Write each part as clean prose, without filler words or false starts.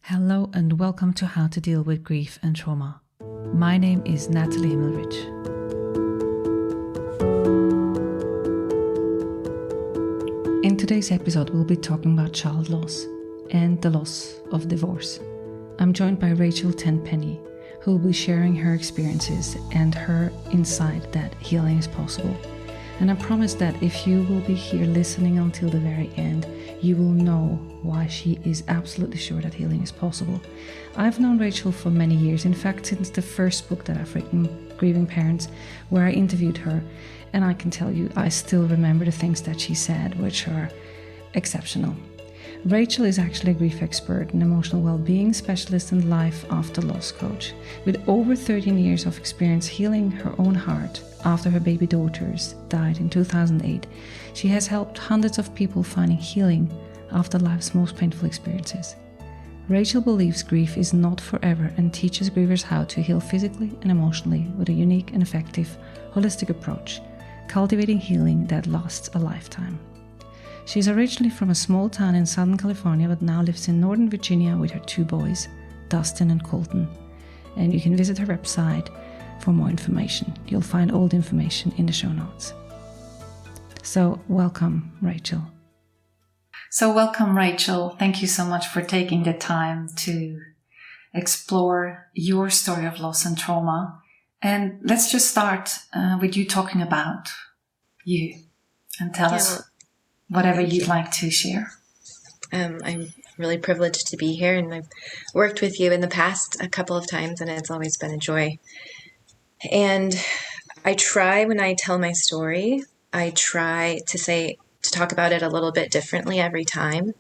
Hello and welcome to How to Deal with Grief and Trauma. My name is Natalie Himmelrich. In today's episode, we'll be talking about child loss and the loss of divorce. I'm joined by Rachel Tenpenny, who will be sharing her experiences and her insight that healing is possible. And I promise that if you will be here listening until the very end, you will know why she is absolutely sure that healing is possible. I've known Rachel for many years, in fact, since the first book that I've written, Grieving Parents, where I interviewed her. And I can tell you, I still remember the things that she said, which are exceptional. Rachel is actually a grief expert, an emotional well-being specialist and life after loss coach. With over 13 years of experience healing her own heart after her baby daughters died in 2008, she has helped hundreds of people finding healing after life's most painful experiences. Rachel believes grief is not forever and teaches grievers how to heal physically and emotionally with a unique and effective holistic approach, cultivating healing that lasts a lifetime. She's originally from a small town in Southern California, but now lives in Northern Virginia with her two boys, Dustin and Colton. And you can visit her website for more information. You'll find all the information in the show notes. So welcome, Rachel. Thank you so much for taking the time to explore your story of loss and trauma. And let's just start with you talking about you and tell us whatever you'd like to share. I'm really privileged to be here, and I've worked with you in the past a couple of times, and it's always been a joy. And I try, when I tell my story, I try to talk about it a little bit differently every time,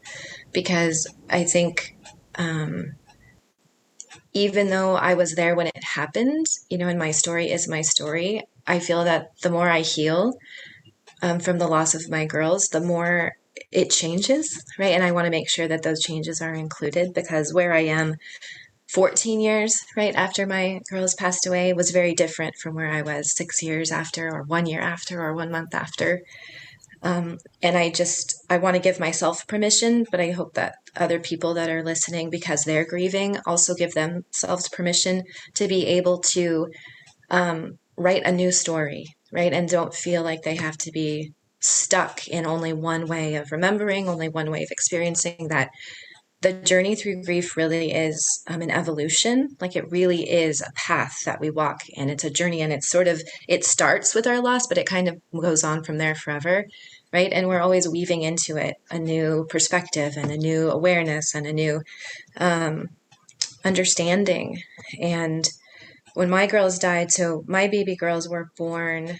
because I think even though I was there when it happened, and my story is my story, I feel that the more I heal from the loss of my girls, the more it changes, right? And I want to make sure that those changes are included, because where I am 14 years, right, after my girls passed away was very different from where I was 6 years after, or 1 year after, or 1 month after. And I want to give myself permission, but I hope that other people that are listening, because they're grieving, also give themselves permission to be able to write a new story, right? And don't feel like they have to be stuck in only one way of remembering, only one way of experiencing that. The journey through grief really is an evolution. Like, it really is a path that we walk, and it's a journey, and it starts with our loss, but it kind of goes on from there forever, right? And we're always weaving into it a new perspective and a new awareness and a new understanding. And when my girls died, so my baby girls were born,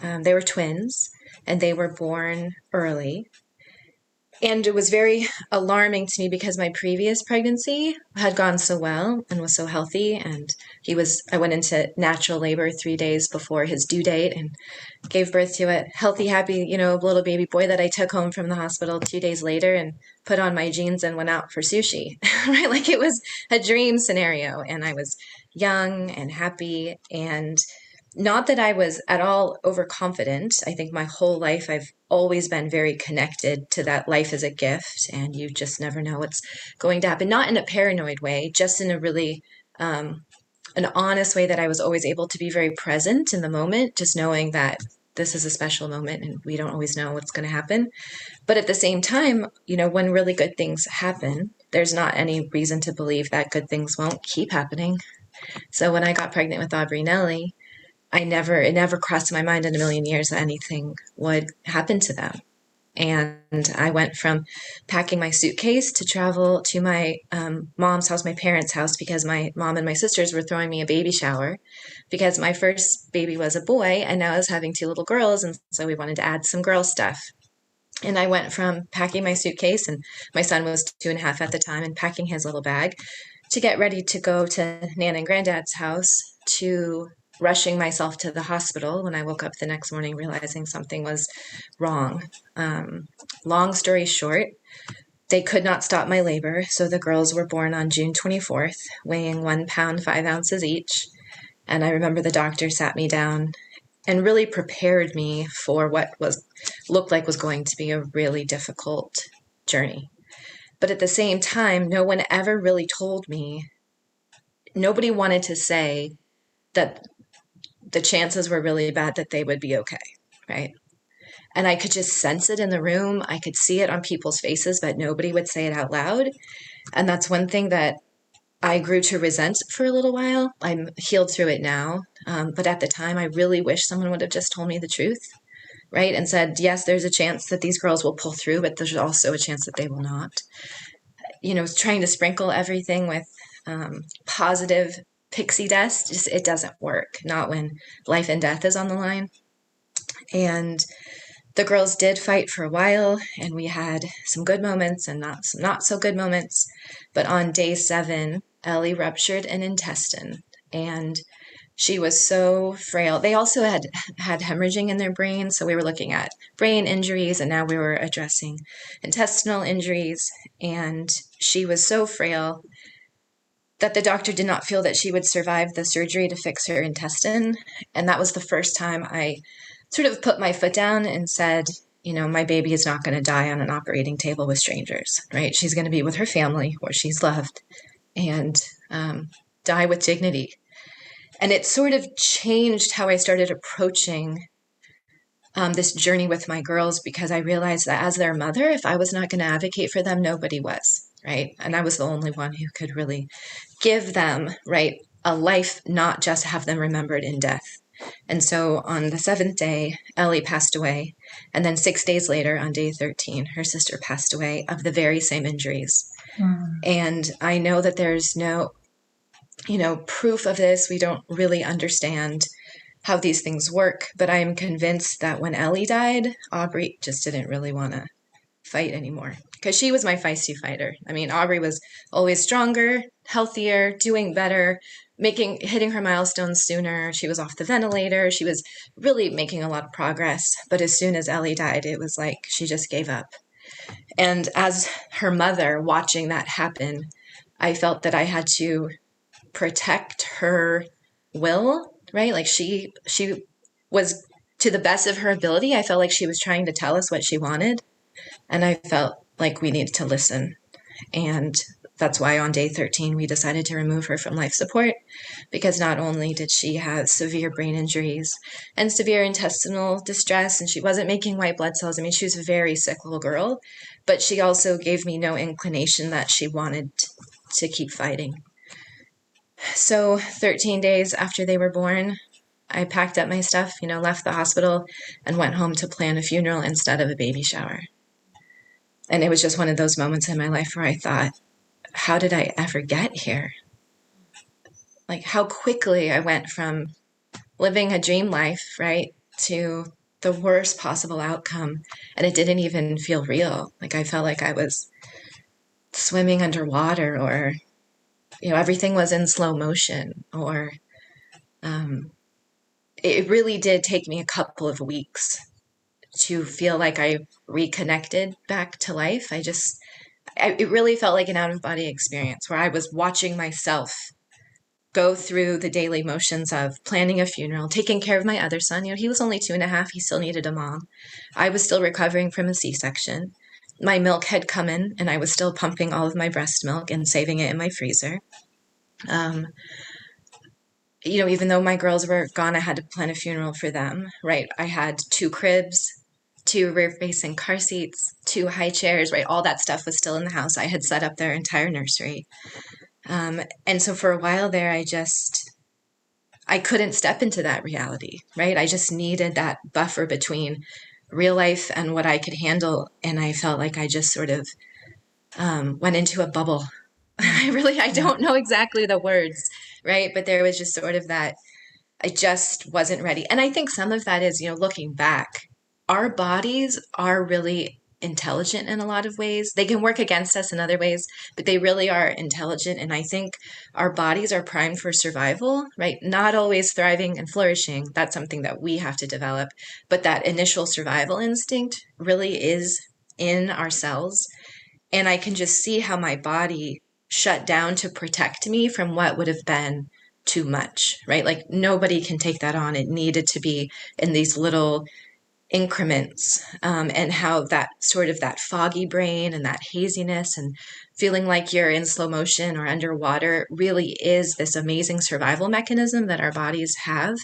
they were twins, and they were born early. And it was very alarming to me, because my previous pregnancy had gone so well and was so healthy. And I went into natural labor 3 days before his due date and gave birth to a healthy, happy, little baby boy that I took home from the hospital 2 days later and put on my jeans and went out for sushi, right? Like, it was a dream scenario. And I was young and happy, and not that I was at all overconfident. I think my whole life I've always been very connected to that life is a gift, and you just never know what's going to happen. Not in a paranoid way, just in a really an honest way, that I was always able to be very present in the moment, just knowing that this is a special moment and we don't always know what's going to happen. But at the same time, when really good things happen, there's not any reason to believe that good things won't keep happening. So when I got pregnant with Aubrey and Ellie, it never crossed my mind in a million years that anything would happen to them. And I went from packing my suitcase to travel to my mom's house, my parents' house, because my mom and my sisters were throwing me a baby shower, because my first baby was a boy and now I was having 2 little girls. And so we wanted to add some girl stuff. And I went from packing my suitcase, and my son was 2.5 at the time, and packing his little bag to get ready to go to Nana and Granddad's house, to rushing myself to the hospital when I woke up the next morning realizing something was wrong. Long story short, they could not stop my labor. So the girls were born on June 24th, weighing 1 pound, 5 ounces each. And I remember the doctor sat me down and really prepared me for what looked like was going to be a really difficult journey. But at the same time, no one ever really told me, nobody wanted to say that the chances were really bad that they would be okay, right? And I could just sense it in the room. I could see it on people's faces, but nobody would say it out loud. And that's one thing that I grew to resent for a little while. I'm healed through it now. But at the time, I really wish someone would have just told me the truth, right? And said, yes, there's a chance that these girls will pull through, but there's also a chance that they will not. Trying to sprinkle everything with positive pixie dust, just it doesn't work. Not when life and death is on the line. And the girls did fight for a while, and we had some good moments and not so good moments. But on day 7, Ellie ruptured an intestine, and she was so frail. They also had hemorrhaging in their brain, so we were looking at brain injuries, and now we were addressing intestinal injuries. And she was so frail that the doctor did not feel that she would survive the surgery to fix her intestine. And that was the first time I sort of put my foot down and said, my baby is not going to die on an operating table with strangers, right? She's going to be with her family where she's loved and die with dignity. And it sort of changed how I started approaching this journey with my girls, because I realized that as their mother, if I was not going to advocate for them, nobody was, right? And I was the only one who could really give them, right, a life, not just have them remembered in death. And so on the 7th day, Ellie passed away. And then 6 days later, on day 13, her sister passed away of the very same injuries. And I know that there's no, proof of this. We don't really understand how these things work. But I am convinced that when Ellie died, Aubrey just didn't really want to fight anymore, because she was my feisty fighter. I mean, Aubrey was always stronger, healthier, doing better, hitting her milestones sooner. She was off the ventilator. She was really making a lot of progress. But as soon as Ellie died, it was like she just gave up. And as her mother, watching that happen, I felt that I had to protect her will, right? Like she was, to the best of her ability, I felt like she was trying to tell us what she wanted. And I felt like we needed to listen. And that's why on day 13, we decided to remove her from life support, because not only did she have severe brain injuries and severe intestinal distress, and she wasn't making white blood cells. I mean, she was a very sick little girl, but she also gave me no inclination that she wanted to keep fighting. So 13 days after they were born, I packed up my stuff, left the hospital and went home to plan a funeral instead of a baby shower. And it was just one of those moments in my life where I thought, how did I ever get here? Like how quickly I went from living a dream life, right, to the worst possible outcome. And it didn't even feel real. Like I felt like I was swimming underwater, or, everything was in slow motion, or it really did take me a couple of weeks to feel like I reconnected back to life. It really felt like an out-of-body experience where I was watching myself go through the daily motions of planning a funeral, taking care of my other son. He was only 2.5. He still needed a mom. I was still recovering from a C-section. My milk had come in, and I was still pumping all of my breast milk and saving it in my freezer. Even though my girls were gone, I had to plan a funeral for them, right? I had 2 cribs, 2 rear-facing car seats, 2 high chairs, right? All that stuff was still in the house. I had set up their entire nursery. And so for a while there, I couldn't step into that reality, right? I just needed that buffer between real life and what I could handle. And I felt like I just sort of went into a bubble. I don't know exactly the words, right? But there was just sort of that, I just wasn't ready. And I think some of that is, looking back, our bodies are really intelligent in a lot of ways. They can work against us in other ways, but they really are intelligent. And I think our bodies are primed for survival, right? Not always thriving and flourishing. That's something that we have to develop. But that initial survival instinct really is in our cells. And I can just see how my body shut down to protect me from what would have been too much, right? Like nobody can take that on. It needed to be in these little increments, and how that sort of that foggy brain and that haziness and feeling like you're in slow motion or underwater really is this amazing survival mechanism that our bodies have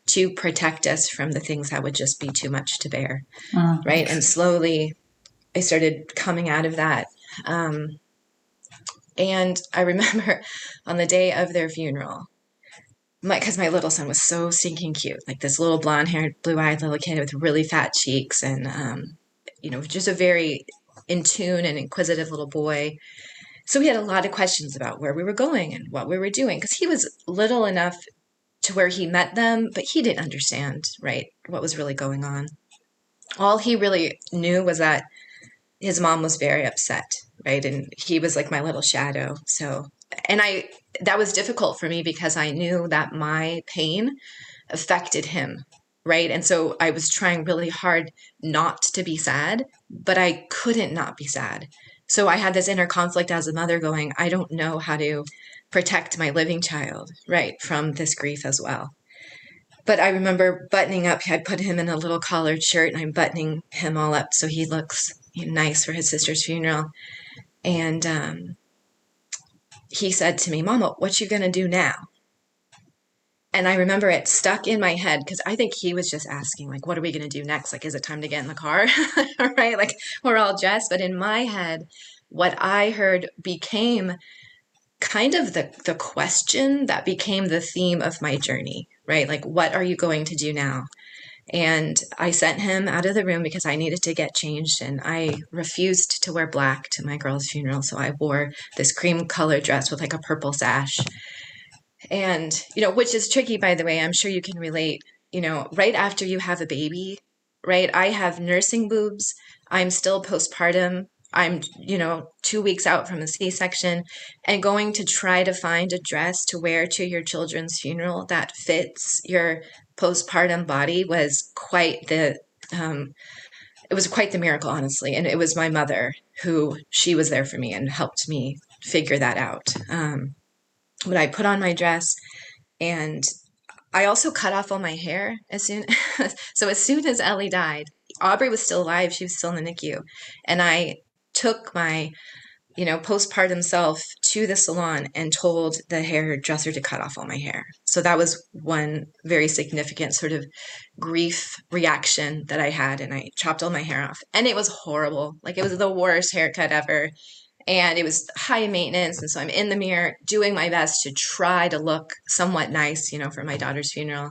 to protect us from the things that would just be too much to bear. Right. And slowly I started coming out of that. And I remember on the day of their funeral, because my little son was so stinking cute, like this little blonde-haired, blue-eyed little kid with really fat cheeks, and just a very in tune and inquisitive little boy. So we had a lot of questions about where we were going and what we were doing, because he was little enough to where he met them, but he didn't understand, right, what was really going on. All he really knew was that his mom was very upset, right, and he was like my little shadow. So, and that was difficult for me because I knew that my pain affected him, right? And so I was trying really hard not to be sad, but I couldn't not be sad. So I had this inner conflict as a mother going, I don't know how to protect my living child, right, from this grief as well. But I remember buttoning up. I put him in a little collared shirt, and I'm buttoning him all up so he looks nice for his sister's funeral. And he said to me, Mama, what you going to do now? And I remember it stuck in my head because I think he was just asking, like, what are we going to do next? Like, is it time to get in the car? Right? Like, we're all dressed. But in my head, what I heard became kind of the question that became the theme of my journey, right? Like, what are you going to do now? And I sent him out of the room because I needed to get changed, and I refused to wear black to my girl's funeral. So I wore this cream colored dress with like a purple sash. And, which is tricky, by the way. I'm sure you can relate, right after you have a baby, right? I have nursing boobs. I'm still postpartum. I'm, 2 weeks out from a C-section, and going to try to find a dress to wear to your children's funeral that fits your postpartum body was quite the miracle, honestly. And it was my mother she was there for me and helped me figure that out. But I put on my dress, and I also cut off all my hair as soon as Ellie died. Aubrey was still alive. She was still in the NICU. And I took my, postpartum self to the salon and told the hairdresser to cut off all my hair. So that was one very significant sort of grief reaction that I had. And I chopped all my hair off. And it was horrible. Like, it was the worst haircut ever. And it was high maintenance. And so I'm in the mirror doing my best to try to look somewhat nice, for my daughter's funeral.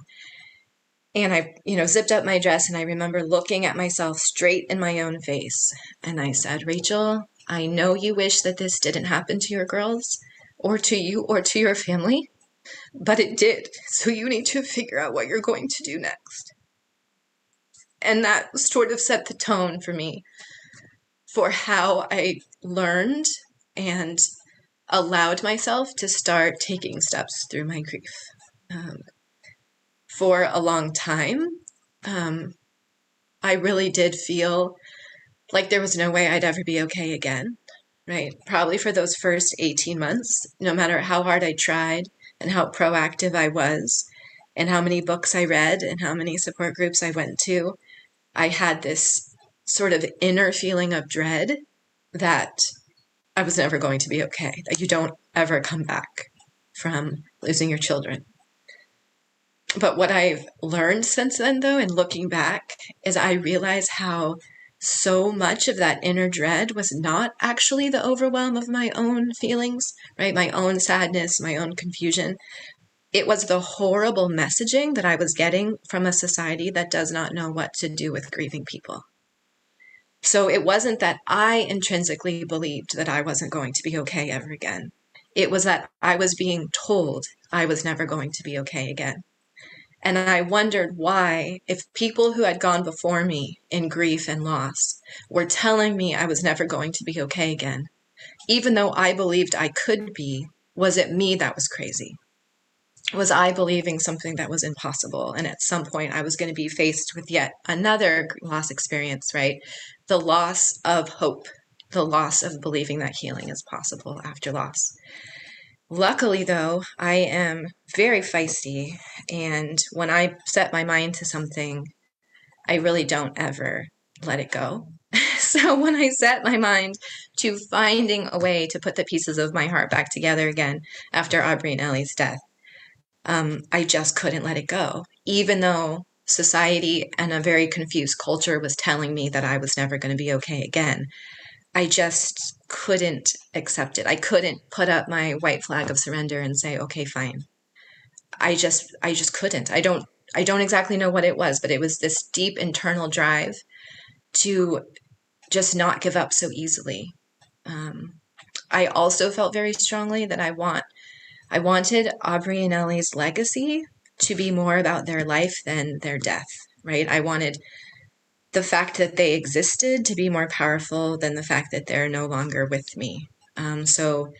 And I, zipped up my dress, and I remember looking at myself straight in my own face. And I said, Rachel, I know you wish that this didn't happen to your girls or to you or to your family, but it did. So you need to figure out what you're going to do next. And that sort of set the tone for me for how I learned and allowed myself to start taking steps through my grief. For a long time, I really did feel like there was no way I'd ever be okay again, right? Probably for those first 18 months, no matter how hard I tried and how proactive I was and how many books I read and how many support groups I went to, I had this sort of inner feeling of dread that I was never going to be okay, that you don't ever come back from losing your children. But what I've learned since then, though, and looking back, is I realize how so much of that inner dread was not actually the overwhelm of my own feelings, right? My own sadness, my own confusion. It was the horrible messaging that I was getting from a society that does not know what to do with grieving people. So it wasn't that I intrinsically believed that I wasn't going to be okay ever again. It was that I was being told I was never going to be okay again. And I wondered why, if people who had gone before me in grief and loss were telling me I was never going to be okay again, even though I believed I could be, was it me that was crazy? Was I believing something that was impossible? And at some point I was going to be faced with yet another loss experience, right? The loss of hope, the loss of believing that healing is possible after loss. Luckily, though, I am very feisty, and when I set my mind to something, I really don't ever let it go. So when I set my mind to finding a way to put the pieces of my heart back together again after Aubrey and Ellie's death, I just couldn't let it go, even though society and a very confused culture was telling me that I was never going to be okay again. I just couldn't accept it. I couldn't put up my white flag of surrender and say, okay, fine. I just couldn't. I don't exactly know what it was, but it was this deep internal drive to just not give up so easily. I also felt very strongly that I wanted Aubrey and Ellie's legacy to be more about their life than their death, right? I wanted the fact that they existed to be more powerful than the fact that they're no longer with me. So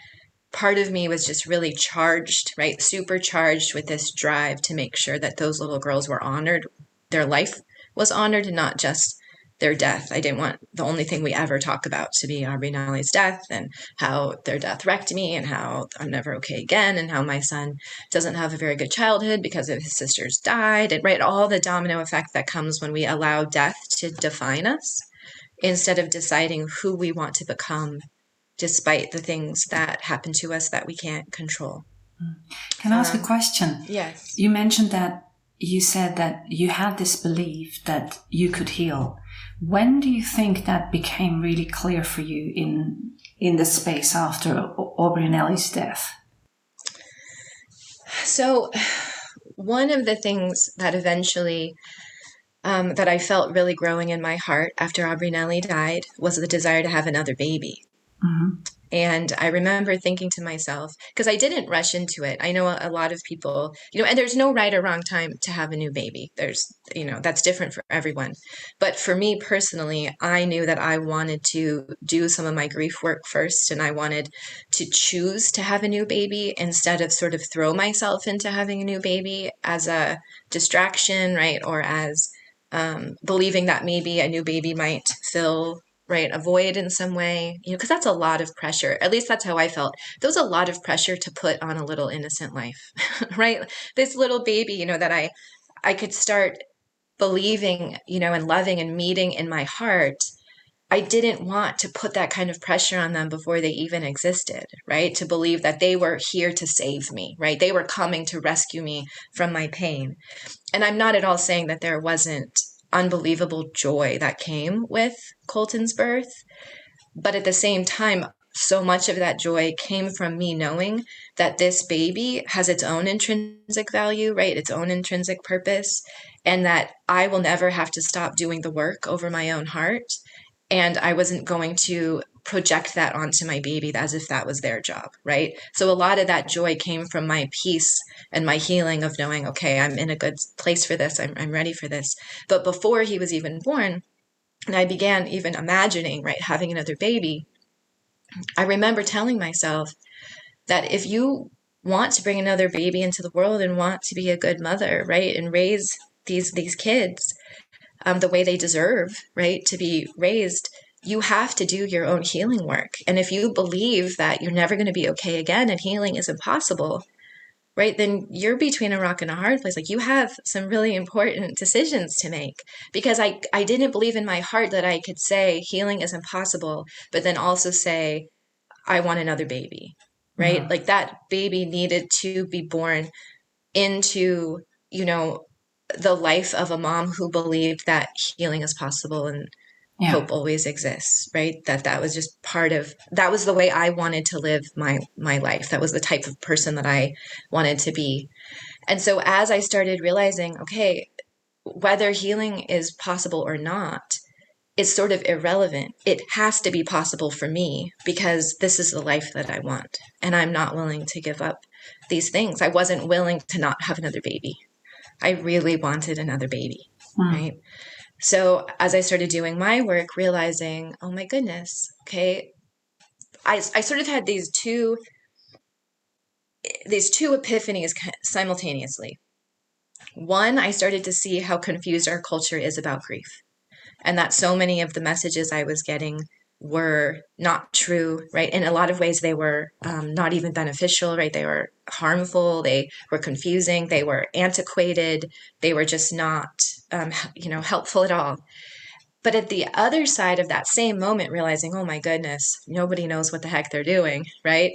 part of me was just really charged, right? Supercharged with this drive to make sure that those little girls were honored, their life was honored, and not just their death. I didn't want the only thing we ever talk about to be Aubrey and Ellie's death and how their death wrecked me and how I'm never okay again and how my son doesn't have a very good childhood because of his sisters died, and right, all the domino effect that comes when we allow death to define us instead of deciding who we want to become despite the things that happen to us that we can't control. Can I ask a question? Yes. You mentioned that you said that you had this belief that you could heal. When do you think that became really clear for you in the space after Aubrey and Ellie's death? So one of the things that eventually that I felt really growing in my heart after Aubrey and Ellie died was the desire to have another baby. Mm-hmm. And I remember thinking to myself, because I didn't rush into it. I know a lot of people, and there's no right or wrong time to have a new baby. There's, that's different for everyone. But for me personally, I knew that I wanted to do some of my grief work first, and I wanted to choose to have a new baby instead of sort of throw myself into having a new baby as a distraction, right? Or as believing that maybe a new baby might fill a void in some way, because that's a lot of pressure. At least that's how I felt. There was a lot of pressure to put on a little innocent life, right? This little baby, that I could start believing, and loving and meeting in my heart. I didn't want to put that kind of pressure on them before they even existed, right? To believe that they were here to save me, right? They were coming to rescue me from my pain. And I'm not at all saying that there wasn't unbelievable joy that came with Colton's birth. But at the same time, so much of that joy came from me knowing that this baby has its own intrinsic value, right? Its own intrinsic purpose, and that I will never have to stop doing the work over my own heart. And I wasn't going to project that onto my baby as if that was their job, right? So a lot of that joy came from my peace and my healing of knowing, okay, I'm in a good place for this. I'm ready for this. But before he was even born, and I began even imagining, right, having another baby, I remember telling myself that if you want to bring another baby into the world and want to be a good mother, right, and raise these kids the way they deserve, right, to be raised, you have to do your own healing work. And if you believe that you're never going to be okay again and healing is impossible, right, then you're between a rock and a hard place. Like, you have some really important decisions to make, because I didn't believe in my heart that I could say healing is impossible, but then also say, I want another baby, right? Mm-hmm. Like, that baby needed to be born into, the life of a mom who believed that healing is possible and hope always exists, right? That was just that was the way I wanted to live my life. That was the type of person that I wanted to be. And so as I started realizing, okay, whether healing is possible or not is sort of irrelevant. It has to be possible for me because this is the life that I want. And I'm not willing to give up these things. I wasn't willing to not have another baby. I really wanted another baby, right? So as I started doing my work, realizing, oh my goodness, okay, I sort of had these two epiphanies simultaneously. One, I started to see how confused our culture is about grief, and that so many of the messages I was getting were not true, right? In a lot of ways, they were not even beneficial, right? They were harmful. They were confusing. They were antiquated. They were just not, helpful at all. But at the other side of that same moment, realizing, oh my goodness, nobody knows what the heck they're doing, right?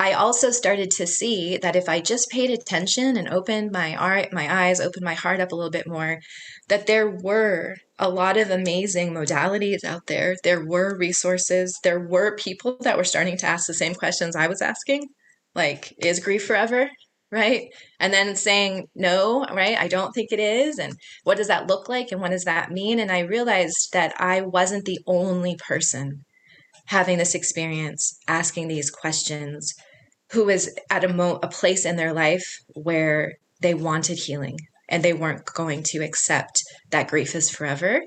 I also started to see that if I just paid attention and opened my eyes, opened my heart up a little bit more, that there were a lot of amazing modalities out there. There were resources. There were people that were starting to ask the same questions I was asking, like, is grief forever? Right? And then saying, no, right? I don't think it is. And what does that look like? And what does that mean? And I realized that I wasn't the only person having this experience, asking these questions, who was at a place in their life where they wanted healing and they weren't going to accept that grief is forever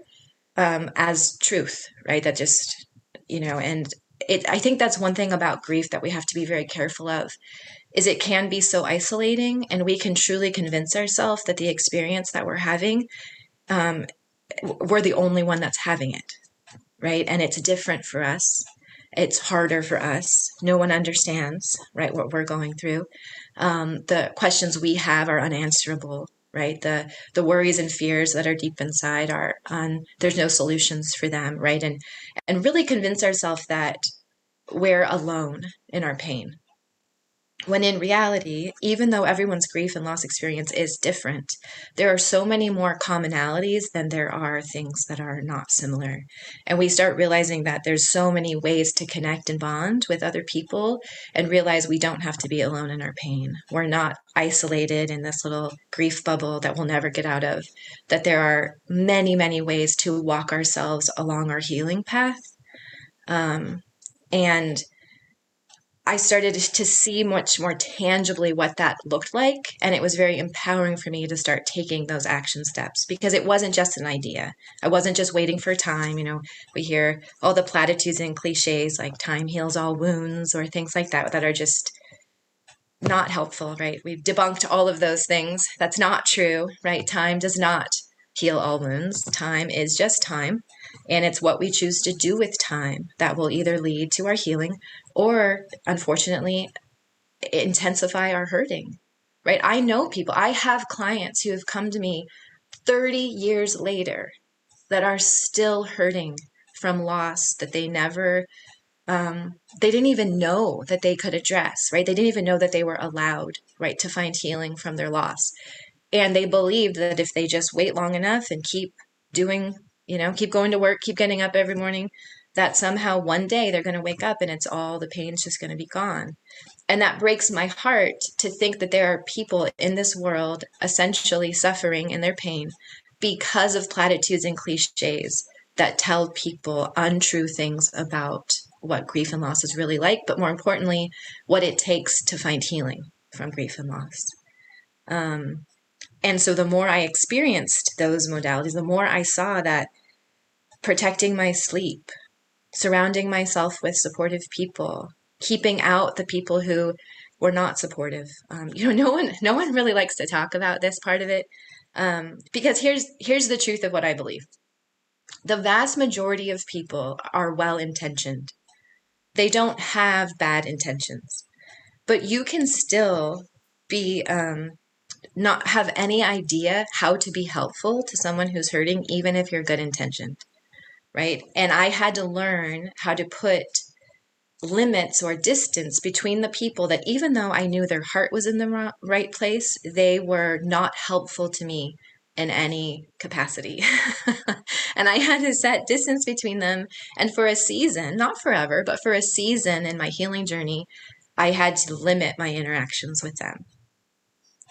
as truth, right? That just, and I think that's one thing about grief that we have to be very careful of, is it can be so isolating, and we can truly convince ourselves that the experience that we're having, we're the only one that's having it, right? And it's different for us. It's harder for us. No one understands, right, what we're going through. The questions we have are unanswerable, right? The worries and fears that are deep inside there's no solutions for them, right? And really convince ourselves that we're alone in our pain. When in reality, even though everyone's grief and loss experience is different, there are so many more commonalities than there are things that are not similar. And we start realizing that there's so many ways to connect and bond with other people, and realize we don't have to be alone in our pain. We're not isolated in this little grief bubble that we'll never get out of, that there are many, many ways to walk ourselves along our healing path. And I started to see much more tangibly what that looked like. And it was very empowering for me to start taking those action steps, because it wasn't just an idea. I wasn't just waiting for time. We hear all the platitudes and cliches like time heals all wounds or things like that are just not helpful, right? We've debunked all of those things. That's not true, right? Time does not heal all wounds. Time is just time. And it's what we choose to do with time that will either lead to our healing or, unfortunately, intensify our hurting, right? I know people, I have clients who have come to me 30 years later that are still hurting from loss that they never, they didn't even know that they could address, right? They didn't even know that they were allowed, right, to find healing from their loss. And they believed that if they just wait long enough and keep doing, keep going to work, keep getting up every morning, that somehow one day they're going to wake up and the pain's just going to be gone. And that breaks my heart to think that there are people in this world essentially suffering in their pain because of platitudes and cliches that tell people untrue things about what grief and loss is really like, but more importantly, what it takes to find healing from grief and loss. And so the more I experienced those modalities, the more I saw that protecting my sleep, surrounding myself with supportive people, keeping out the people who were not supportive. No one really likes to talk about this part of it, because here's the truth of what I believe. The vast majority of people are well-intentioned. They don't have bad intentions, but you can still be not have any idea how to be helpful to someone who's hurting, even if you're good intentioned, right? And I had to learn how to put limits or distance between the people that, even though I knew their heart was in the right place, they were not helpful to me in any capacity. And I had to set distance between them. And for a season, not forever, but for a season in my healing journey, I had to limit my interactions with them.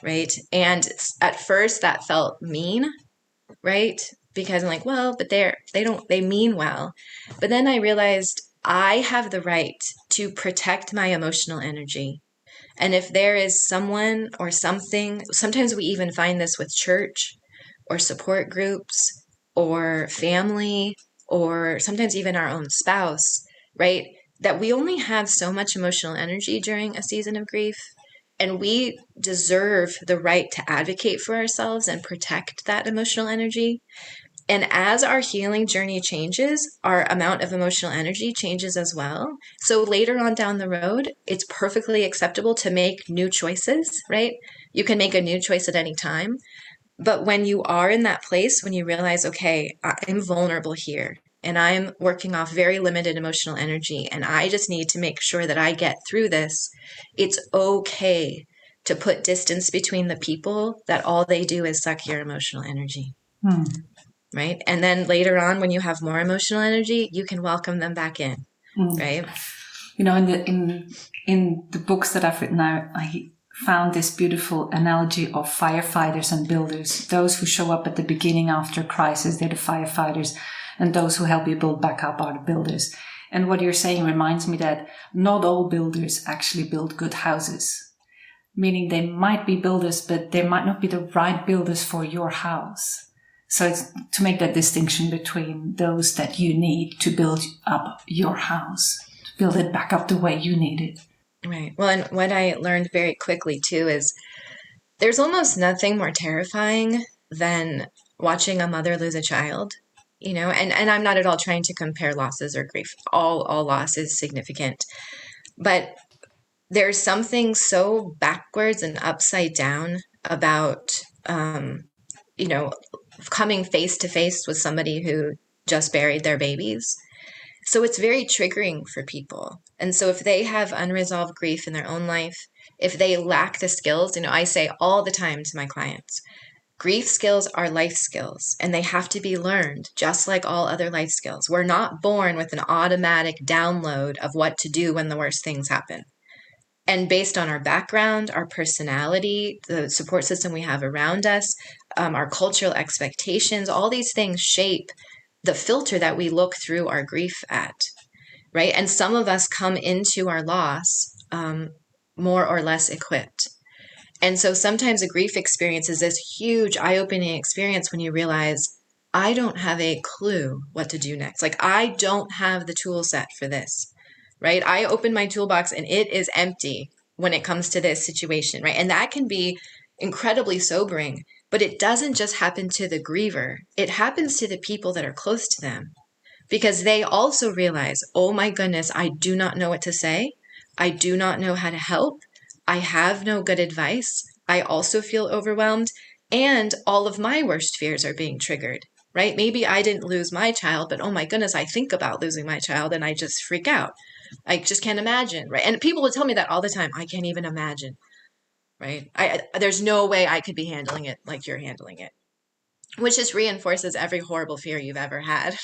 Right. And at first that felt mean, right? Because I'm like, well, but they mean well. But then I realized I have the right to protect my emotional energy. And if there is someone or something, sometimes we even find this with church or support groups or family, or sometimes even our own spouse, right? That we only have so much emotional energy during a season of grief. And we deserve the right to advocate for ourselves and protect that emotional energy. And as our healing journey changes, our amount of emotional energy changes as well. So later on down the road, it's perfectly acceptable to make new choices, right? You can make a new choice at any time. But when you are in that place, when you realize, okay, I'm vulnerable here and I'm working off very limited emotional energy, and I just need to make sure that I get through this, it's okay to put distance between the people that all they do is suck your emotional energy. Right? And then later on, when you have more emotional energy, you can welcome them back in, right? You know, in the books that I've written, I found this beautiful analogy of firefighters and builders. Those who show up at the beginning after a crisis, they're the firefighters, and those who help you build back up are the builders. And what you're saying reminds me that not all builders actually build good houses, meaning they might be builders, but they might not be the right builders for your house. So it's to make that distinction between those that you need to build up your house, to build it back up the way you need it. Right. Well, and what I learned very quickly too is there's almost nothing more terrifying than watching a mother lose a child, you know, and I'm not at all trying to compare losses or grief. All loss is significant, but there's something so backwards and upside down about, you know, coming face to face with somebody who just buried their babies. So it's very triggering for people. And so if they have unresolved grief in their own life, if they lack the skills, you know, I say all the time to my clients, grief skills are life skills and they have to be learned just like all other life skills. We're not born with an automatic download of what to do when the worst things happen. And based on our background, our personality, the support system we have around us, our cultural expectations, all these things shape the filter that we look through our grief at, right? And some of us come into our loss more or less equipped. And so sometimes a grief experience is this huge eye-opening experience when you realize, I don't have a clue what to do next. Like, I don't have the tool set for this, right? I open my toolbox and it is empty when it comes to this situation, right? And that can be incredibly sobering, but it doesn't just happen to the griever. It happens to the people that are close to them because they also realize, oh my goodness, I do not know what to say. I do not know how to help. I have no good advice. I also feel overwhelmed, and all of my worst fears are being triggered, right? Maybe I didn't lose my child, but oh my goodness, I think about losing my child and I just freak out. I just can't imagine, right? And people would tell me that all the time. I can't even imagine, right? There's no way I could be handling it like you're handling it, which just reinforces every horrible fear you've ever had,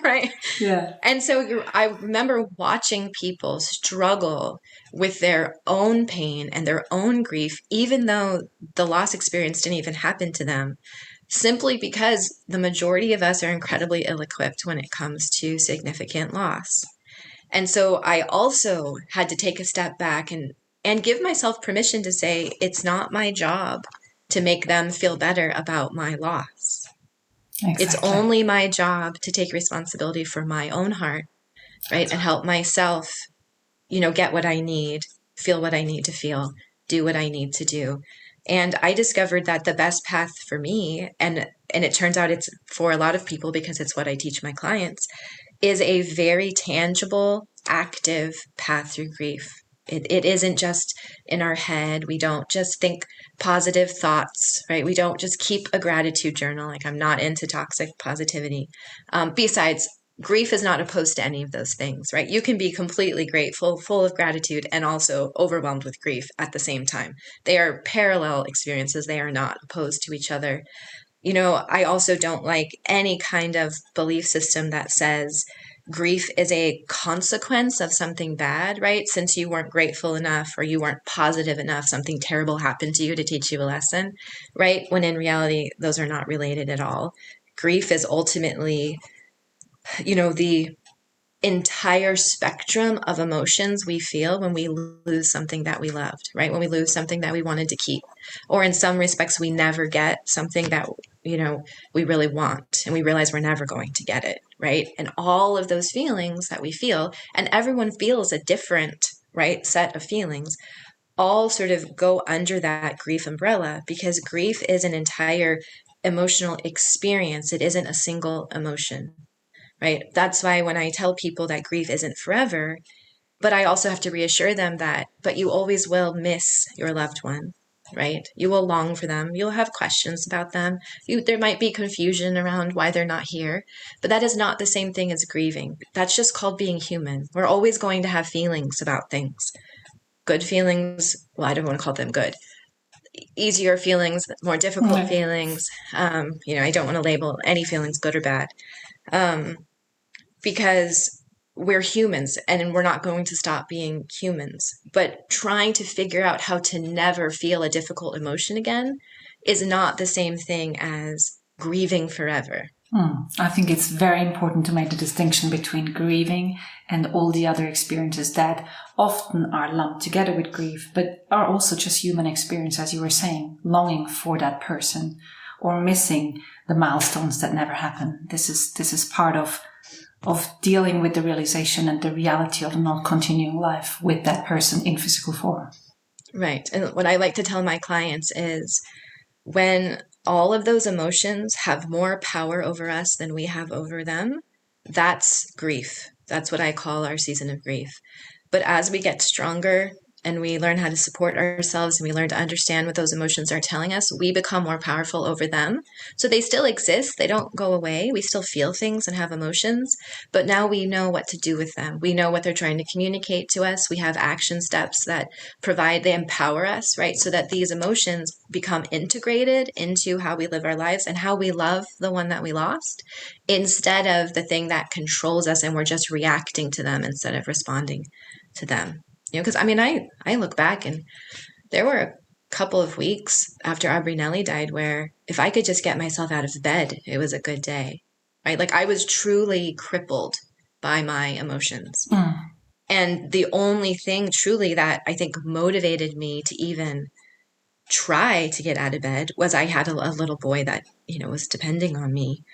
right? Yeah. And so I remember watching people struggle with their own pain and their own grief, even though the loss experience didn't even happen to them, simply because the majority of us are incredibly ill-equipped when it comes to significant loss. And so I also had to take a step back and give myself permission to say, it's not my job to make them feel better about my loss. Exactly. It's only my job to take responsibility for my own heart, right? And help myself, you know, get what I need, feel what I need to feel, do what I need to do. And I discovered that the best path for me, and it turns out it's for a lot of people because it's what I teach my clients, is a very tangible, active path through grief. It isn't just in our head. We don't just think positive thoughts, right? We don't just keep a gratitude journal. Like, I'm not into toxic positivity. Besides, grief is not opposed to any of those things, right? You can be completely grateful, full of gratitude, and also overwhelmed with grief at the same time. They are parallel experiences. They are not opposed to each other. You know, I also don't like any kind of belief system that says grief is a consequence of something bad, right? Since you weren't grateful enough or you weren't positive enough, something terrible happened to you to teach you a lesson, right? When in reality, those are not related at all. Grief is ultimately, you know, the entire spectrum of emotions we feel when we lose something that we loved, right? When we lose something that we wanted to keep, or in some respects, we never get something that, you know, we really want, and we realize we're never going to get it, right? And all of those feelings that we feel, and everyone feels a different, right, set of feelings, all sort of go under that grief umbrella, because grief is an entire emotional experience. It isn't a single emotion, right? That's why when I tell people that grief isn't forever, but I also have to reassure them that, but you always will miss your loved one, right? You will long for them. You'll have questions about them. There might be confusion around why they're not here, but that is not the same thing as grieving. That's just called being human. We're always going to have feelings about things. Good feelings, well, I don't want to call them good. Easier feelings, more difficult feelings. I don't want to label any feelings good or bad. Because we're humans and we're not going to stop being humans. But trying to figure out how to never feel a difficult emotion again is not the same thing as grieving forever. I think it's very important to make the distinction between grieving and all the other experiences that often are lumped together with grief, but are also just human experience, as you were saying, longing for that person or missing the milestones that never happen. This is part of dealing with the realization and the reality of not continuing life with that person in physical form. Right. And what I like to tell my clients is when all of those emotions have more power over us than we have over them, that's grief. That's what I call our season of grief. But as we get stronger and we learn how to support ourselves and we learn to understand what those emotions are telling us, we become more powerful over them. So they still exist. They don't go away. We still feel things and have emotions, but now we know what to do with them. We know what they're trying to communicate to us. We have action steps that they empower us, right? So that these emotions become integrated into how we live our lives and how we love the one that we lost, instead of the thing that controls us and we're just reacting to them instead of responding to them. Because I look back and there were a couple of weeks after Aubrey and Ellie died where if I could just get myself out of bed, it was a good day, right? Like I was truly crippled by my emotions. And the only thing truly that I think motivated me to even try to get out of bed was I had a little boy that, was depending on me.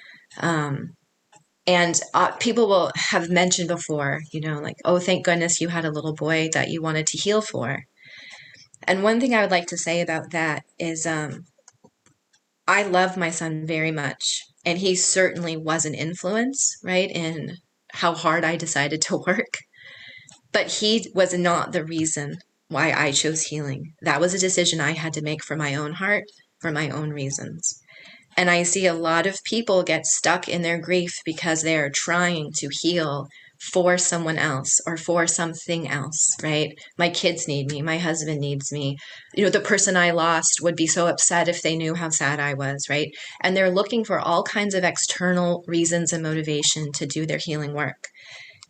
And people will have mentioned before, like, oh, thank goodness you had a little boy that you wanted to heal for. And one thing I would like to say about that is I love my son very much. And he certainly was an influence, right, in how hard I decided to work. But he was not the reason why I chose healing. That was a decision I had to make for my own heart, for my own reasons. And I see a lot of people get stuck in their grief because they are trying to heal for someone else or for something else, right? My kids need me. My husband needs me. The person I lost would be so upset if they knew how sad I was, right? And they're looking for all kinds of external reasons and motivation to do their healing work.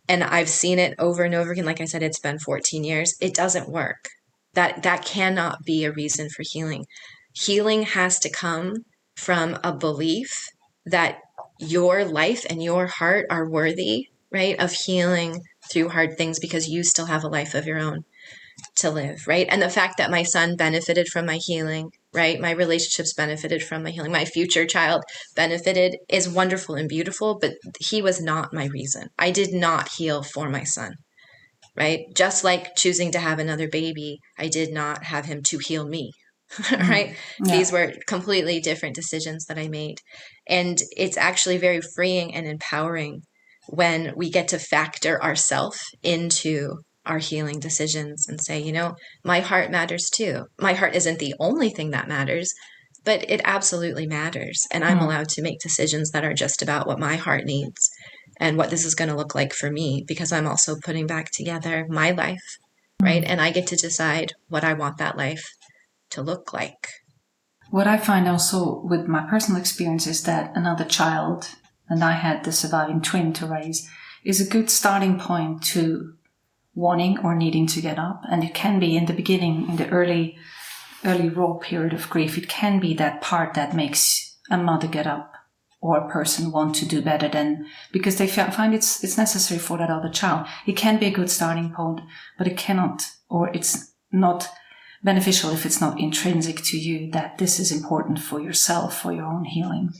And I've seen it over and over again. Like I said, it's been 14 years. It doesn't work. That cannot be a reason for healing. Healing has to come from a belief that your life and your heart are worthy, right, of healing through hard things because you still have a life of your own to live, right? And the fact that my son benefited from my healing, right? My relationships benefited from my healing. My future child benefited is wonderful and beautiful, but he was not my reason. I did not heal for my son, right? Just like choosing to have another baby, I did not have him to heal me. Right? Yeah. These were completely different decisions that I made. And it's actually very freeing and empowering when we get to factor ourselves into our healing decisions and say, my heart matters too. My heart isn't the only thing that matters, but it absolutely matters. And I'm allowed to make decisions that are just about what my heart needs and what this is going to look like for me, because I'm also putting back together my life, right? And I get to decide what I want that life to look like. What I find also with my personal experience is that another child, and I had the surviving twin to raise, is a good starting point to wanting or needing to get up. And it can be in the beginning, in the early raw period of grief, it can be that part that makes a mother get up or a person want to do better than, because they find it's necessary for that other child. It can be a good starting point, but it cannot, or it's not beneficial if it's not intrinsic to you that this is important for yourself, for your own healing.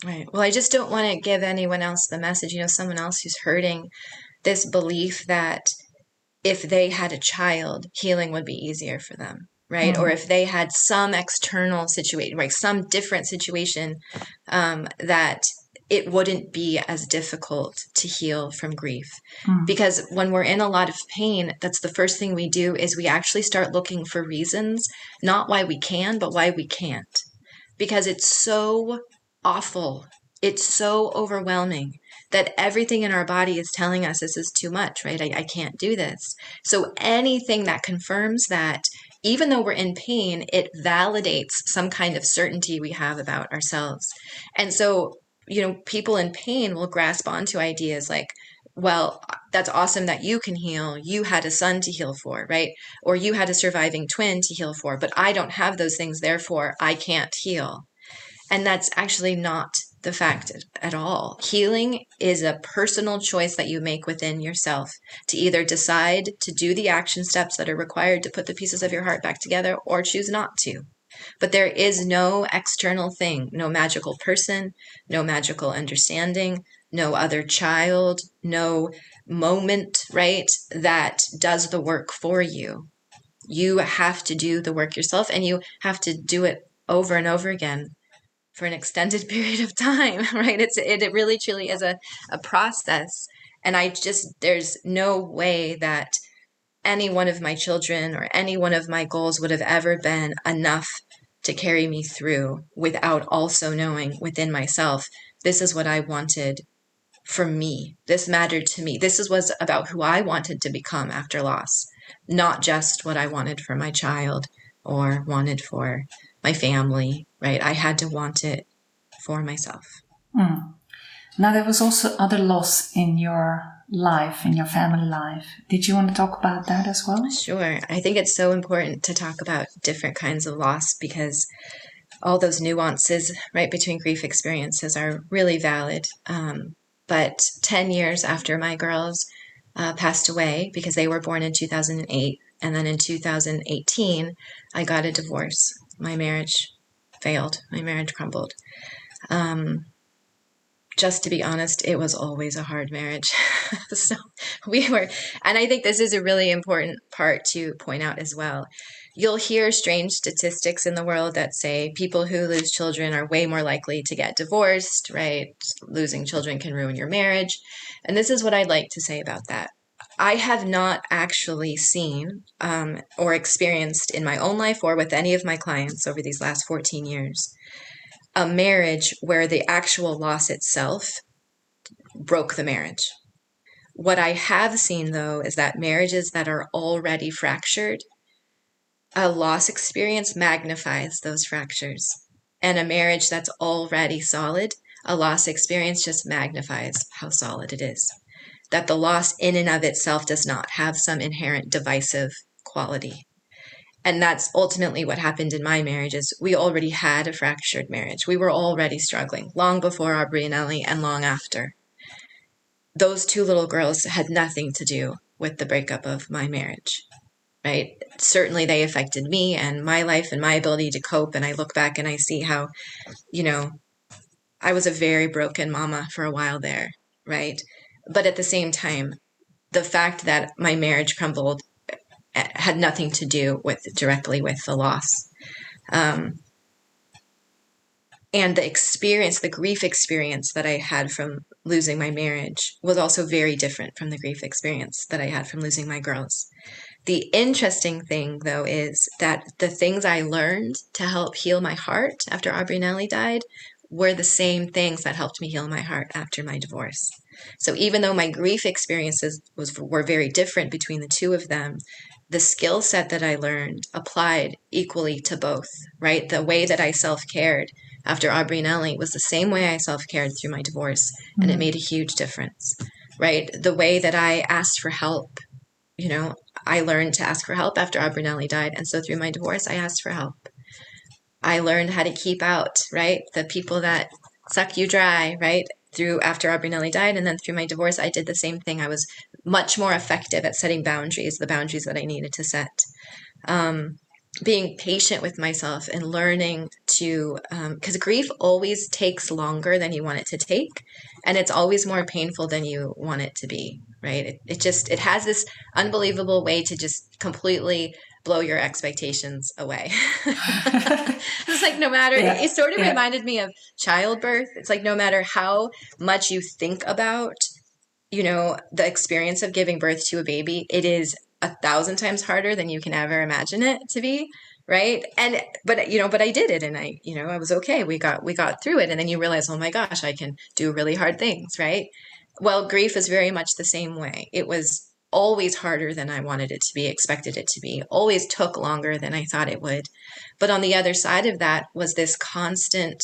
Right. Well, I just don't want to give anyone else the message, someone else who's hurting, this belief that if they had a child, healing would be easier for them, right? Or if they had some external situation, right, some different situation, that it wouldn't be as difficult to heal from grief. Because when we're in a lot of pain, that's the first thing we do is we actually start looking for reasons, not why we can, but why we can't. Because it's so awful. It's so overwhelming that everything in our body is telling us this is too much, right? I can't do this. So anything that confirms that, even though we're in pain, it validates some kind of certainty we have about ourselves. And so, people in pain will grasp onto ideas like, well, that's awesome that you can heal. You had a son to heal for, right? Or you had a surviving twin to heal for, but I don't have those things, therefore I can't heal. And that's actually not the fact at all. Healing is a personal choice that you make within yourself to either decide to do the action steps that are required to put the pieces of your heart back together or choose not to. But there is no external thing, no magical person, no magical understanding, no other child, no moment, right, that does the work for you. You have to do the work yourself, and you have to do it over and over again for an extended period of time, right? It really truly is a process. And there's no way that any one of my children or any one of my goals would have ever been enough to carry me through without also knowing within myself, this is what I wanted for me. This mattered to me. This was about who I wanted to become after loss, not just what I wanted for my child or wanted for my family, right? I had to want it for myself. Now, there was also other loss in your life, in your family life. Did you want to talk about that as well? Sure. I think it's so important to talk about different kinds of loss because all those nuances, right, between grief experiences are really valid. But 10 years after my girls passed away, because they were born in 2008, and then in 2018, I got a divorce. My marriage failed. My marriage crumbled. Just to be honest, it was always a hard marriage. So and I think this is a really important part to point out as well. You'll hear strange statistics in the world that say people who lose children are way more likely to get divorced, right? Losing children can ruin your marriage. And this is what I'd like to say about that. I have not actually seen or experienced in my own life or with any of my clients over these last 14 years a marriage where the actual loss itself broke the marriage. What I have seen, though, is that marriages that are already fractured, a loss experience magnifies those fractures. And a marriage that's already solid, a loss experience just magnifies how solid it is. That the loss in and of itself does not have some inherent divisive quality. And that's ultimately what happened in my marriage is we already had a fractured marriage. We were already struggling long before Aubrey and Ellie and long after. Those two little girls had nothing to do with the breakup of my marriage, right? Certainly they affected me and my life and my ability to cope. And I look back and I see how, I was a very broken mama for a while there, right? But at the same time, the fact that my marriage crumbled had nothing to do directly with the loss. And the grief experience that I had from losing my marriage was also very different from the grief experience that I had from losing my girls. The interesting thing, though, is that the things I learned to help heal my heart after Aubrey and Ellie died were the same things that helped me heal my heart after my divorce. So even though my grief experiences were very different between the two of them, the skill set that I learned applied equally to both, right? The way that I self-cared after Aubrey and Ellie was the same way I self-cared through my divorce, and it made a huge difference, right? The way that I asked for help, I learned to ask for help after Aubrey and Ellie died, and so through my divorce, I asked for help. I learned how to keep out, right? The people that suck you dry, right? After Aubrey and Ellie died, and then through my divorce, I did the same thing. I was much more effective at setting boundaries, the boundaries that I needed to set. Being patient with myself and learning to, because grief always takes longer than you want it to take, and it's always more painful than you want it to be, right? It has this unbelievable way to just completely blow your expectations away. It's like, no matter, it sort of reminded me of childbirth. It's like, no matter how much you think about, the experience of giving birth to a baby, it is 1,000 times harder than you can ever imagine it to be. Right. But I did it, and I was okay. We got through it. And then you realize, oh my gosh, I can do really hard things. Right. Well, grief is very much the same way. It was always harder than I wanted it to be, expected it to be, always took longer than I thought it would. But on the other side of that was this constant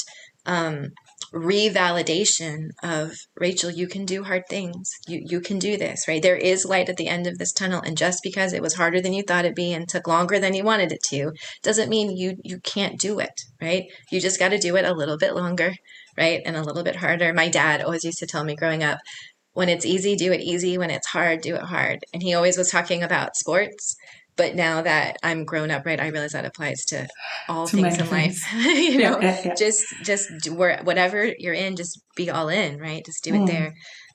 revalidation of, Rachel, you can do hard things. You can do this, right? There is light at the end of this tunnel. And just because it was harder than you thought it'd be and took longer than you wanted it to, doesn't mean you can't do it, right? You just got to do it a little bit longer, right? And a little bit harder. My dad always used to tell me growing up, when it's easy, do it easy. When it's hard, do it hard. And he always was talking about sports. But now that I'm grown up, right, I realize that applies to all things in life. Just whatever you're in, just be all in, right? Just do it there.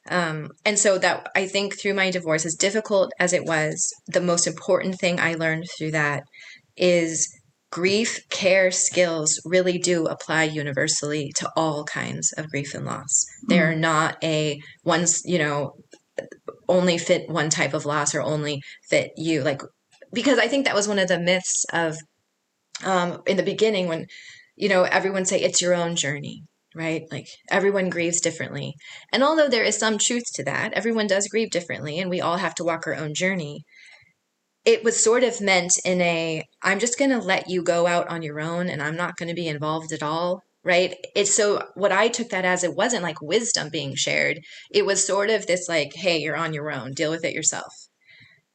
And so that, I think, through my divorce, as difficult as it was, the most important thing I learned through that is grief care skills really do apply universally to all kinds of grief and loss. They're not only fit one type of loss or only fit you, because I think that was one of the myths of in the beginning when, everyone say it's your own journey, right? Like everyone grieves differently. And although there is some truth to that, everyone does grieve differently and we all have to walk our own journey. It was sort of meant in I'm just going to let you go out on your own and I'm not going to be involved at all, right? It's so what I took that as, it wasn't like wisdom being shared. It was sort of this like, hey, you're on your own, deal with it yourself,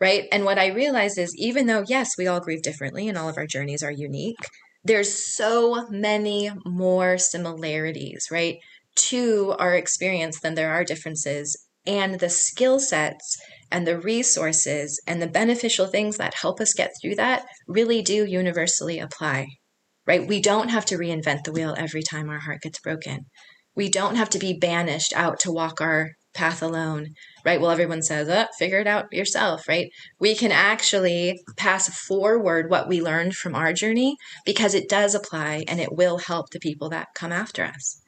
right? And what I realized is, even though, yes, we all grieve differently and all of our journeys are unique, there's so many more similarities, right, to our experience than there are differences. And the skill sets and the resources and the beneficial things that help us get through that really do universally apply, right? We don't have to reinvent the wheel every time our heart gets broken. We don't have to be banished out to walk our path alone, right? Well, everyone says, figure it out yourself, right? We can actually pass forward what we learned from our journey because it does apply and it will help the people that come after us.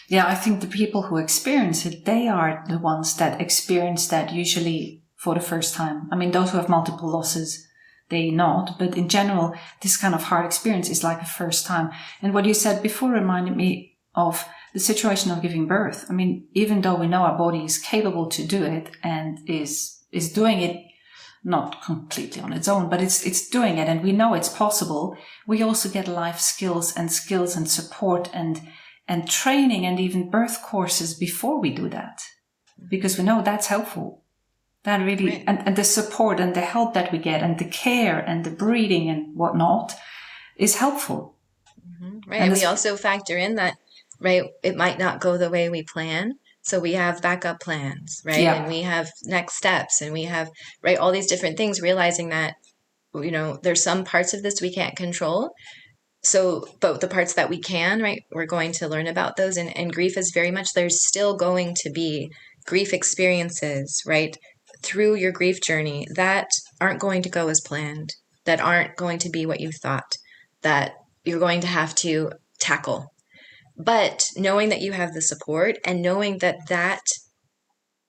Yeah, I think the people who experience it, they are the ones that experience that usually for the first time. I mean, those who have multiple losses, they not, but in general, this kind of hard experience is like a first time. And what you said before reminded me of the situation of giving birth. I mean, even though we know our body is capable to do it and is doing it not completely on its own, but it's doing it and we know it's possible, we also get life skills and support and training and even birth courses before we do that. Because we know that's helpful. That really, right. and the support and the help that we get and the care and the breathing and whatnot is helpful. Right. And we also factor in that, right, it might not go the way we plan. So we have backup plans, right? Yeah. And we have next steps and we have, right, all these different things, realizing that, there's some parts of this we can't control. So, but the parts that we can, right, we're going to learn about those. And grief is very much, there's still going to be grief experiences, right, through your grief journey that aren't going to go as planned, that aren't going to be what you thought, that you're going to have to tackle. But knowing that you have the support and knowing that that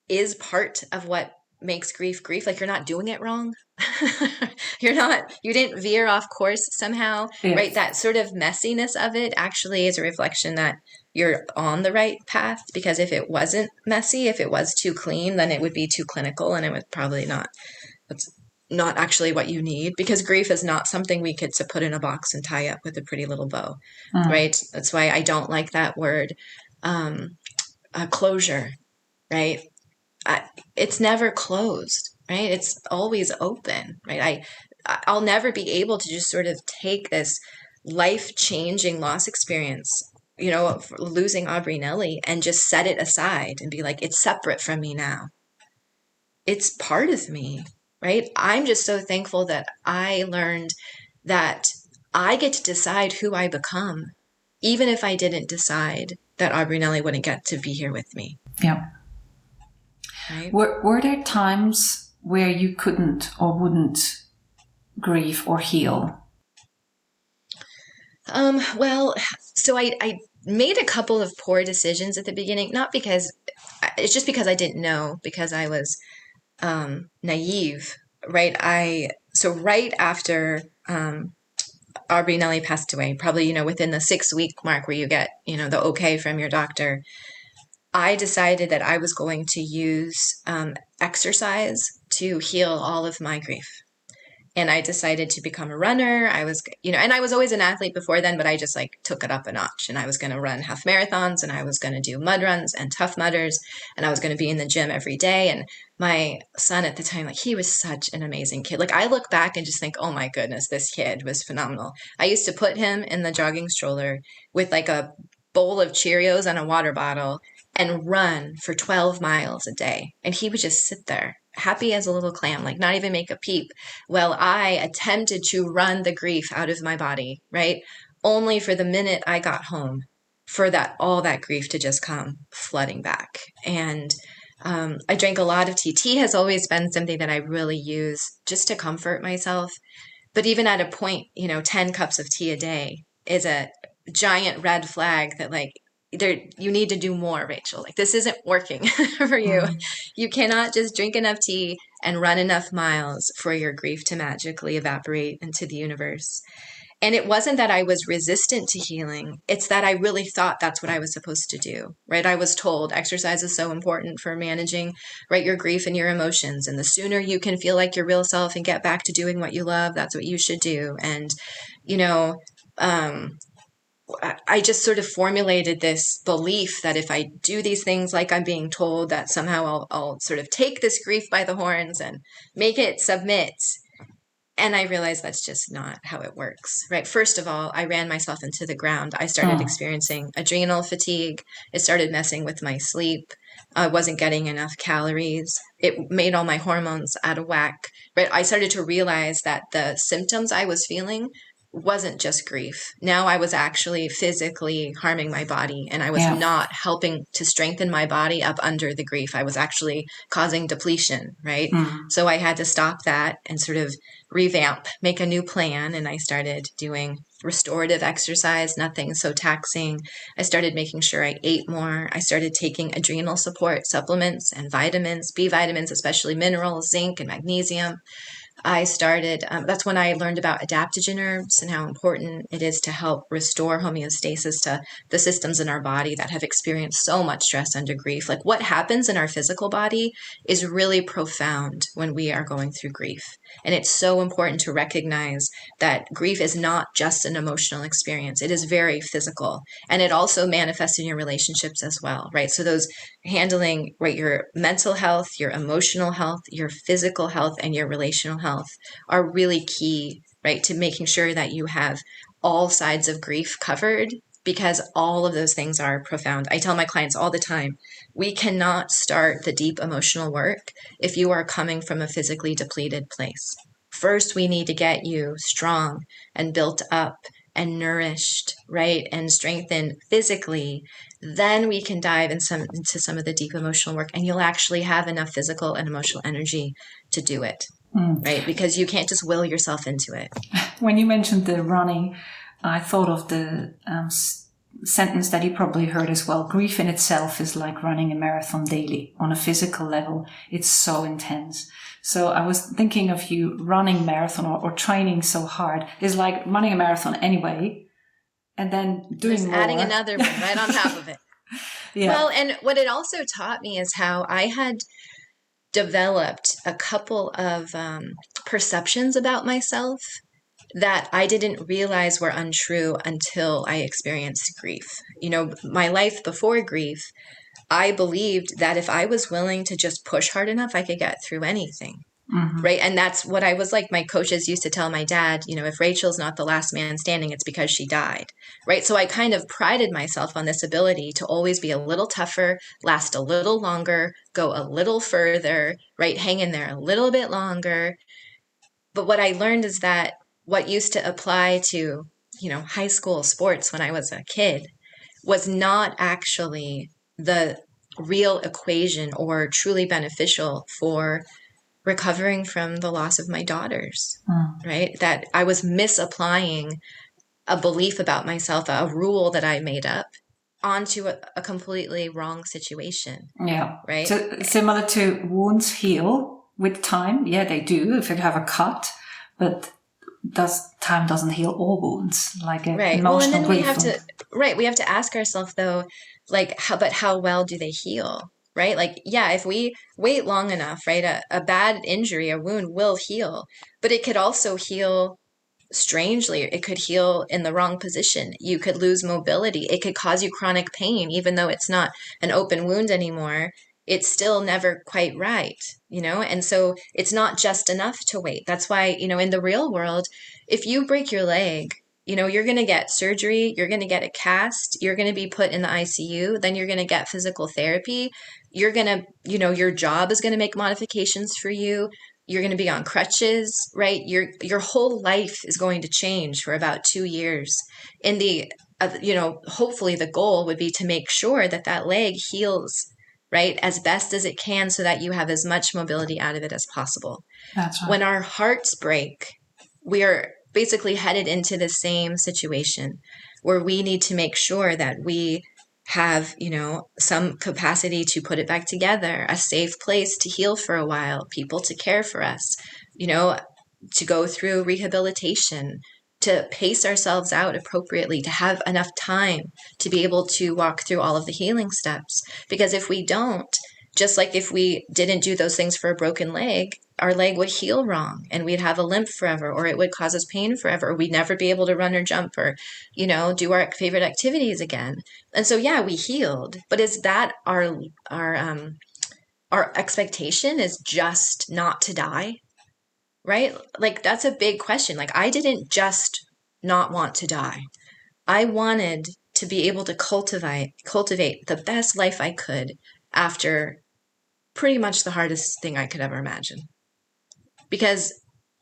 is part of what makes grief, like you're not doing it wrong. You didn't veer off course somehow, yes. Right? That sort of messiness of it actually is a reflection that you're on the right path, because if it wasn't messy, if it was too clean, then it would be too clinical and it would probably that's not actually what you need, because grief is not something we get to put in a box and tie up with a pretty little bow, right? That's why I don't like that word, closure, right? It's never closed, right? It's always open, right? I'll never be able to just sort of take this life-changing loss experience, losing Aubrey and Ellie, and just set it aside and be like, it's separate from me now. It's part of me. Right? I'm just so thankful that I learned that I get to decide who I become, even if I didn't decide that Aubrey and Ellie wouldn't get to be here with me. Yeah. Right? Were there times where you couldn't or wouldn't grieve or heal? Well, so I made a couple of poor decisions at the beginning, not because it's just because I didn't know, because I was naive, right? So right after Aubrey and Ellie passed away, probably, within the 6-week mark where you get, the okay from your doctor, I decided that I was going to use exercise to heal all of my grief. And I decided to become a runner. I was, and I was always an athlete before then, but I just like took it up a notch, and I was going to run half marathons, and I was going to do mud runs and tough mudders, and I was going to be in the gym every day. And my son at the time, like, he was such an amazing kid. Like, I look back and just think, oh my goodness, this kid was phenomenal. I used to put him in the jogging stroller with like a bowl of Cheerios and a water bottle and run for 12 miles a day. And he would just sit there happy as a little clam, like not even make a peep. Well, I attempted to run the grief out of my body, right? Only for the minute I got home for all that grief to just come flooding back. And I drank a lot of tea. Tea has always been something that I really use just to comfort myself. But even at a point, 10 cups of tea a day is a giant red flag that, like, you need to do more, Rachel. Like, this isn't working for you. You cannot just drink enough tea and run enough miles for your grief to magically evaporate into the universe. And it wasn't that I was resistant to healing. It's that I really thought that's what I was supposed to do, right? I was told exercise is so important for managing, right, your grief and your emotions. And the sooner you can feel like your real self and get back to doing what you love, that's what you should do. And, I just sort of formulated this belief that if I do these things like I'm being told, that somehow I'll sort of take this grief by the horns and make it submit. And I realized that's just not how it works, right? First of all, I ran myself into the ground. I started experiencing adrenal fatigue. It started messing with my sleep. I wasn't getting enough calories. It made all my hormones out of whack, right? I started to realize that the symptoms I was feeling wasn't just grief. Now I was actually physically harming my body, and I was not helping to strengthen my body up under the grief. I was actually causing depletion, right? So I had to stop that and sort of revamp, make a new plan. And I started doing restorative exercise, nothing so taxing. I started making sure I ate more. I started taking adrenal support supplements and vitamins, B vitamins, especially minerals, zinc and magnesium. I started, that's when I learned about adaptogens and how important it is to help restore homeostasis to the systems in our body that have experienced so much stress under grief. Like, what happens in our physical body is really profound when we are going through grief. And it's so important to recognize that grief is not just an emotional experience. It is very physical. And it also manifests in your relationships as well, right? So those handling, right, your mental health, your emotional health, your physical health, and your relational health are really key, right, to making sure that you have all sides of grief covered, because all of those things are profound. I tell my clients all the time, we cannot start the deep emotional work if you are coming from a physically depleted place. First, we need to get you strong and built up and nourished, right, and strengthened physically. Then we can dive into some of the deep emotional work, and you'll actually have enough physical and emotional energy to do it, right? Because you can't just will yourself into it. When you mentioned the running, I thought of the sentence that you probably heard as well. Grief in itself is like running a marathon daily. On a physical level, it's so intense. So I was thinking of you running marathon or training so hard is like running a marathon anyway, and then doing just more. Adding another one right on top of it. Well, and what it also taught me is how I had developed a couple of perceptions about myself that I didn't realize were untrue until I experienced grief. My life before grief, I believed that if I was willing to just push hard enough, I could get through anything. Right. And that's what I was like. My coaches used to tell my dad, if Rachel's not the last man standing, it's because she died. Right. So I kind of prided myself on this ability to always be a little tougher, last a little longer, go a little further, right. Hang in there a little bit longer. But what I learned is that what used to apply to, high school sports when I was a kid was not actually the real equation or truly beneficial for recovering from the loss of my daughters, right? That I was misapplying a belief about myself, a rule that I made up, onto a completely wrong situation. Yeah. Right. So similar to wounds heal with time. Yeah, they do if you have a cut, but time doesn't heal all wounds, like an right. emotional Well, and then grief. we have to ask ourselves though, like, how well do they heal? Right? Like, yeah, if we wait long enough, right, a bad injury, a wound will heal, but it could also heal strangely. It could heal in the wrong position. You could lose mobility. It could cause you chronic pain, even though it's not an open wound anymore. It's still never quite right, And so it's not just enough to wait. That's why, in the real world, if you break your leg, you're going to get surgery, you're going to get a cast, you're going to be put in the ICU, then you're going to get physical therapy. You're going to, your job is going to make modifications for you. You're going to be on crutches, right? Your whole life is going to change for about 2 years. And hopefully the goal would be to make sure that leg heals, right, as best as it can, so that you have as much mobility out of it as possible. That's right. When our hearts break, we are basically headed into the same situation where we need to make sure that we have, some capacity to put it back together, a safe place to heal for a while, people to care for us, to go through rehabilitation, to pace ourselves out appropriately, to have enough time to be able to walk through all of the healing steps. Because if we don't, just like if we didn't do those things for a broken leg, our leg would heal wrong and we'd have a limp forever, or it would cause us pain forever, or we'd never be able to run or jump or, do our favorite activities again. And so, yeah, we healed, but is that our expectation is just not to die, right? Like, that's a big question. Like, I didn't just not want to die. I wanted to be able to cultivate the best life I could after pretty much the hardest thing I could ever imagine. Because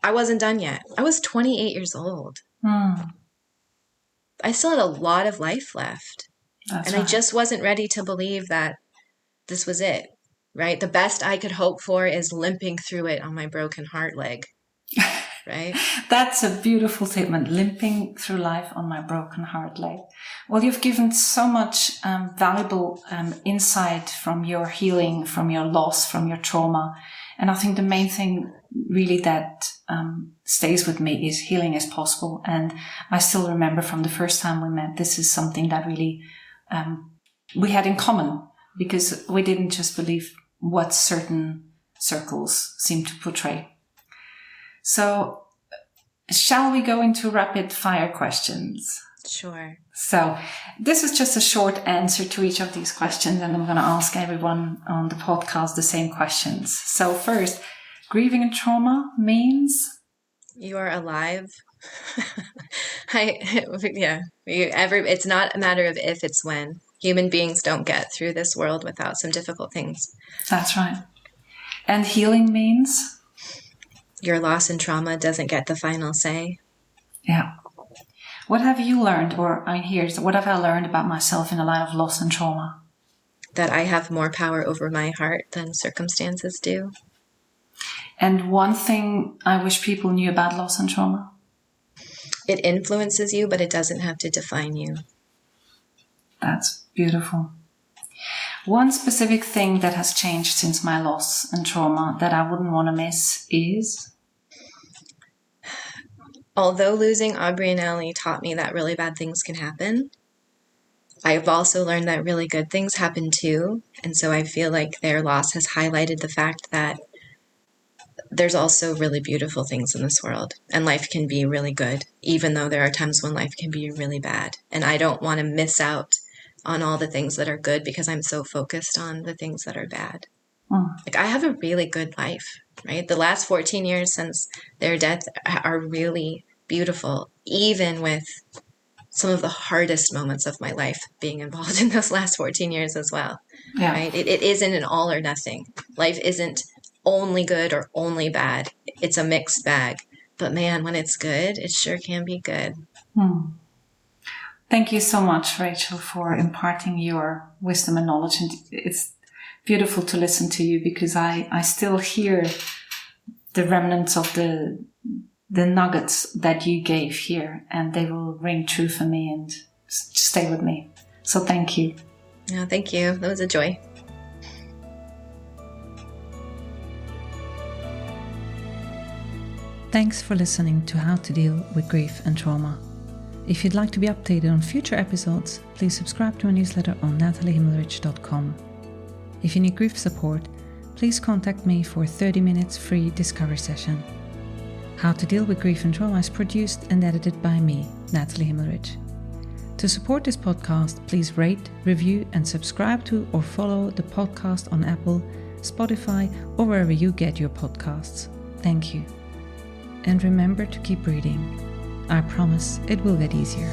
I wasn't done yet. I was 28 years old. I still had a lot of life left. That's right. I just wasn't ready to believe that this was it, right? The best I could hope for is limping through it on my broken heart leg, right? That's a beautiful statement, limping through life on my broken heart leg. Well, you've given so much valuable insight from your healing, from your loss, from your trauma. And I think the main thing really that stays with me is healing is possible. And I still remember from the first time we met, this is something that really we had in common, because we didn't just believe what certain circles seem to portray. So shall we go into rapid fire questions? Sure. So this is just a short answer to each of these questions, and I'm going to ask everyone on the podcast the same questions. So first, grieving and trauma means? You are alive. It's not a matter of if, it's when. Human beings don't get through this world without some difficult things. That's right. And healing means? Your loss and trauma doesn't get the final say. Yeah. What have you learned, what have I learned about myself in the light of loss and trauma? That I have more power over my heart than circumstances do. And one thing I wish people knew about loss and trauma? It influences you, but it doesn't have to define you. That's beautiful. One specific thing that has changed since my loss and trauma that I wouldn't want to miss is? Although losing Aubrey and Ellie taught me that really bad things can happen, I've also learned that really good things happen too. And so I feel like their loss has highlighted the fact that there's also really beautiful things in this world, and life can be really good, even though there are times when life can be really bad. And I don't want to miss out on all the things that are good because I'm so focused on the things that are bad. Like, I have a really good life, right? The last 14 years since their death are really beautiful, even with some of the hardest moments of my life being involved in those last 14 years as well. Yeah. Right? It isn't an all or nothing. Life isn't only good or only bad. It's a mixed bag. But man, when it's good, it sure can be good. Thank you so much, Rachel, for imparting your wisdom and knowledge. And it's beautiful to listen to you, because I still hear the remnants of the nuggets that you gave here, and they will ring true for me and stay with me. So thank you. Yeah, thank you. That was a joy. Thanks for listening to How to Deal with Grief and Trauma. If you'd like to be updated on future episodes, please subscribe to our newsletter on nataliehimmelrich.com. If you need grief support, please contact me for a 30 minutes free discovery session. How to Deal with Grief and Trauma is produced and edited by me, Natalie Himmelrich. To support this podcast, please rate, review, and subscribe to or follow the podcast on Apple, Spotify, or wherever you get your podcasts. Thank you. And remember to keep reading. I promise it will get easier.